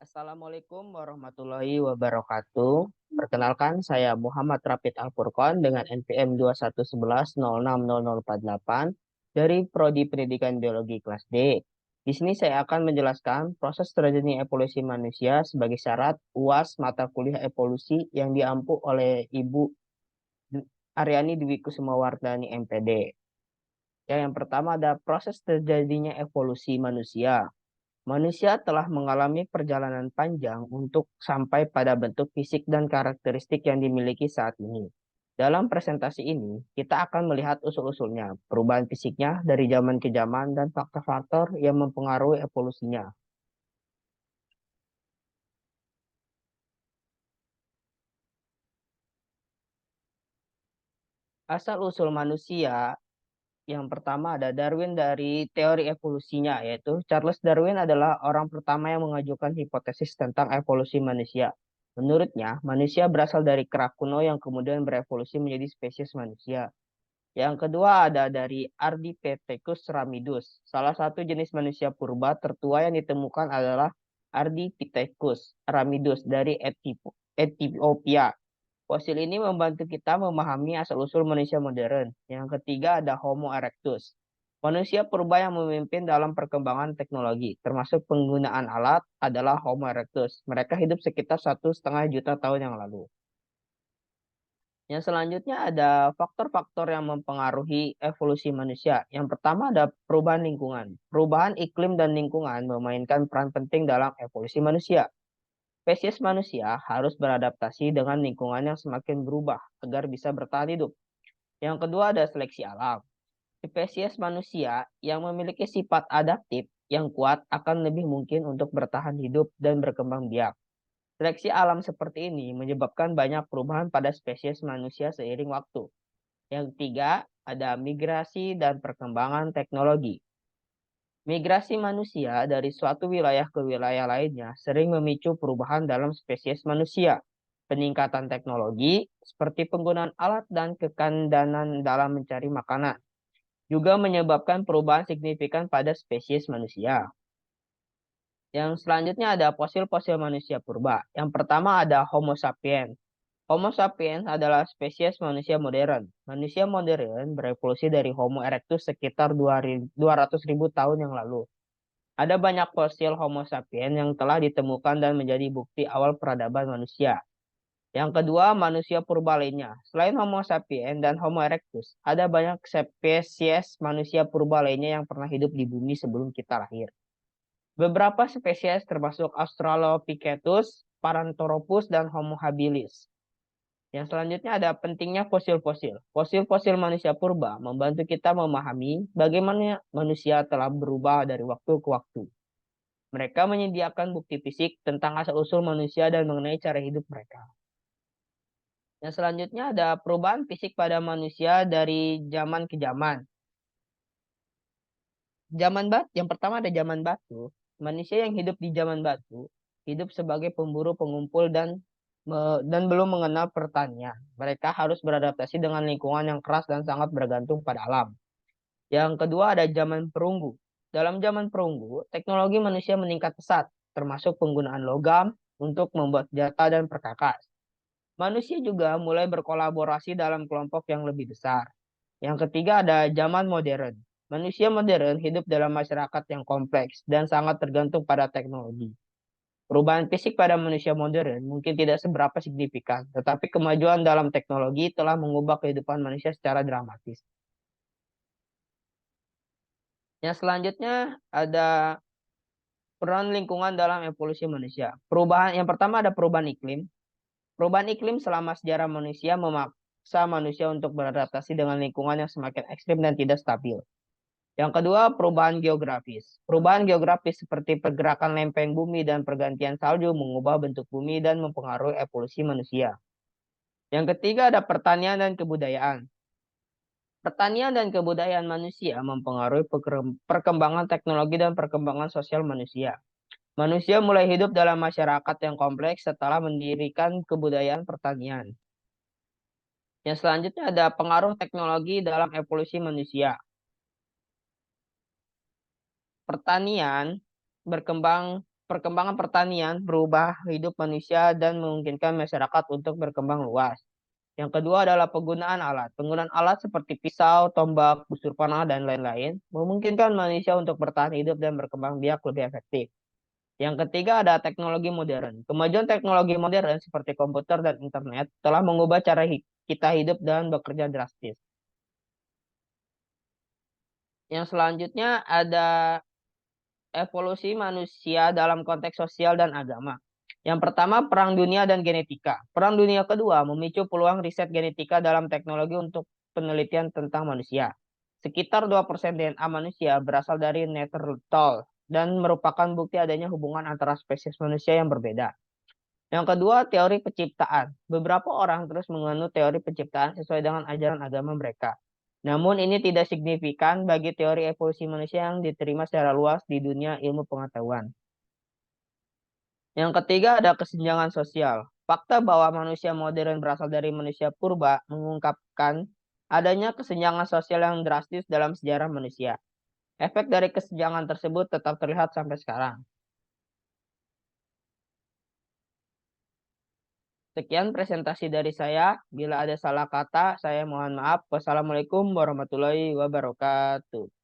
Assalamualaikum warahmatullahi wabarakatuh. Perkenalkan, saya Muhammad Rapid Al-Furqon dengan NPM 2111060048 dari Prodi Pendidikan Biologi kelas D. Di sini saya akan menjelaskan proses terjadinya evolusi manusia sebagai syarat UAS mata kuliah evolusi yang diampu oleh Ibu Aryani Dwi Kusumawardhani MPD. Yang pertama ada proses terjadinya evolusi manusia. Manusia telah mengalami perjalanan panjang untuk sampai pada bentuk fisik dan karakteristik yang dimiliki saat ini. Dalam presentasi ini, kita akan melihat usul-usulnya, perubahan fisiknya dari zaman ke zaman, dan faktor-faktor yang mempengaruhi evolusinya. Asal-usul manusia, yang pertama ada Darwin dari teori evolusinya, yaitu Charles Darwin adalah orang pertama yang mengajukan hipotesis tentang evolusi manusia. Menurutnya, manusia berasal dari kera kuno yang kemudian berevolusi menjadi spesies manusia. Yang kedua ada dari Ardipithecus ramidus. Salah satu jenis manusia purba tertua yang ditemukan adalah Ardipithecus ramidus dari Ethiopia. Fosil ini membantu kita memahami asal-usul manusia modern. Yang ketiga ada Homo erectus. Manusia purba yang memimpin dalam perkembangan teknologi, termasuk penggunaan alat, adalah Homo erectus. Mereka hidup sekitar 1,5 juta tahun yang lalu. Yang selanjutnya ada faktor-faktor yang mempengaruhi evolusi manusia. Yang pertama ada perubahan lingkungan. Perubahan iklim dan lingkungan memainkan peran penting dalam evolusi manusia. Spesies manusia harus beradaptasi dengan lingkungan yang semakin berubah agar bisa bertahan hidup. Yang kedua ada seleksi alam. Spesies manusia yang memiliki sifat adaptif yang kuat akan lebih mungkin untuk bertahan hidup dan berkembang biak. Seleksi alam seperti ini menyebabkan banyak perubahan pada spesies manusia seiring waktu. Yang ketiga ada migrasi dan perkembangan teknologi. Migrasi manusia dari suatu wilayah ke wilayah lainnya sering memicu perubahan dalam spesies manusia. Peningkatan teknologi seperti penggunaan alat dan kekandanan dalam mencari makanan juga menyebabkan perubahan signifikan pada spesies manusia. Yang selanjutnya ada fosil-fosil manusia purba. Yang pertama ada Homo sapiens. Homo sapiens adalah spesies manusia modern. Manusia modern berevolusi dari Homo erectus sekitar 200.000 tahun yang lalu. Ada banyak fosil Homo sapiens yang telah ditemukan dan menjadi bukti awal peradaban manusia. Yang kedua, manusia purba lainnya. Selain Homo sapiens dan Homo erectus, ada banyak spesies manusia purba lainnya yang pernah hidup di bumi sebelum kita lahir. Beberapa spesies termasuk Australopithecus, Paranthropus, dan Homo habilis. Yang selanjutnya ada pentingnya fosil-fosil. Fosil-fosil manusia purba membantu kita memahami bagaimana manusia telah berubah dari waktu ke waktu. Mereka menyediakan bukti fisik tentang asal-usul manusia dan mengenai cara hidup mereka. Yang selanjutnya ada perubahan fisik pada manusia dari zaman ke zaman. Yang pertama ada zaman batu. Manusia yang hidup di zaman batu hidup sebagai pemburu pengumpul dan belum mengenal pertanian. Mereka harus beradaptasi dengan lingkungan yang keras dan sangat bergantung pada alam. Yang kedua ada zaman perunggu. Dalam zaman perunggu, teknologi manusia meningkat pesat, termasuk penggunaan logam untuk membuat senjata dan perkakas. Manusia juga mulai berkolaborasi dalam kelompok yang lebih besar. Yang ketiga ada zaman modern. Manusia modern hidup dalam masyarakat yang kompleks dan sangat tergantung pada teknologi. Perubahan fisik pada manusia modern mungkin tidak seberapa signifikan, tetapi kemajuan dalam teknologi telah mengubah kehidupan manusia secara dramatis. Yang selanjutnya ada peran lingkungan dalam evolusi manusia. Perubahan yang pertama ada perubahan iklim. Perubahan iklim selama sejarah manusia memaksa manusia untuk beradaptasi dengan lingkungan yang semakin ekstrim dan tidak stabil. Yang kedua, perubahan geografis. Perubahan geografis seperti pergerakan lempeng bumi dan pergantian salju mengubah bentuk bumi dan mempengaruhi evolusi manusia. Yang ketiga ada pertanian dan kebudayaan. Pertanian dan kebudayaan manusia mempengaruhi perkembangan teknologi dan perkembangan sosial manusia. Manusia mulai hidup dalam masyarakat yang kompleks setelah mendirikan kebudayaan pertanian. Yang selanjutnya ada pengaruh teknologi dalam evolusi manusia. Pertanian berkembang perkembangan pertanian berubah hidup manusia dan memungkinkan masyarakat untuk berkembang luas. Yang kedua adalah penggunaan alat. Penggunaan alat seperti pisau, tombak, busur panah, dan lain-lain memungkinkan manusia untuk bertahan hidup dan berkembang biak lebih efektif. Yang ketiga ada teknologi modern. Kemajuan teknologi modern seperti komputer dan internet telah mengubah cara kita hidup dan bekerja drastis. Yang selanjutnya ada evolusi manusia dalam konteks sosial dan agama. Yang pertama, Perang Dunia dan Genetika. Perang Dunia Kedua memicu peluang riset genetika dalam teknologi untuk penelitian tentang manusia. Sekitar 2% DNA manusia berasal dari Neanderthal dan merupakan bukti adanya hubungan antara spesies manusia yang berbeda. Yang kedua, teori penciptaan. Beberapa orang terus menganut teori penciptaan sesuai dengan ajaran agama mereka. Namun ini tidak signifikan bagi teori evolusi manusia yang diterima secara luas di dunia ilmu pengetahuan. Yang ketiga ada kesenjangan sosial. Fakta bahwa manusia modern berasal dari manusia purba mengungkapkan adanya kesenjangan sosial yang drastis dalam sejarah manusia. Efek dari kesenjangan tersebut tetap terlihat sampai sekarang. Sekian presentasi dari saya. Bila ada salah kata, saya mohon maaf. Wassalamualaikum warahmatullahi wabarakatuh.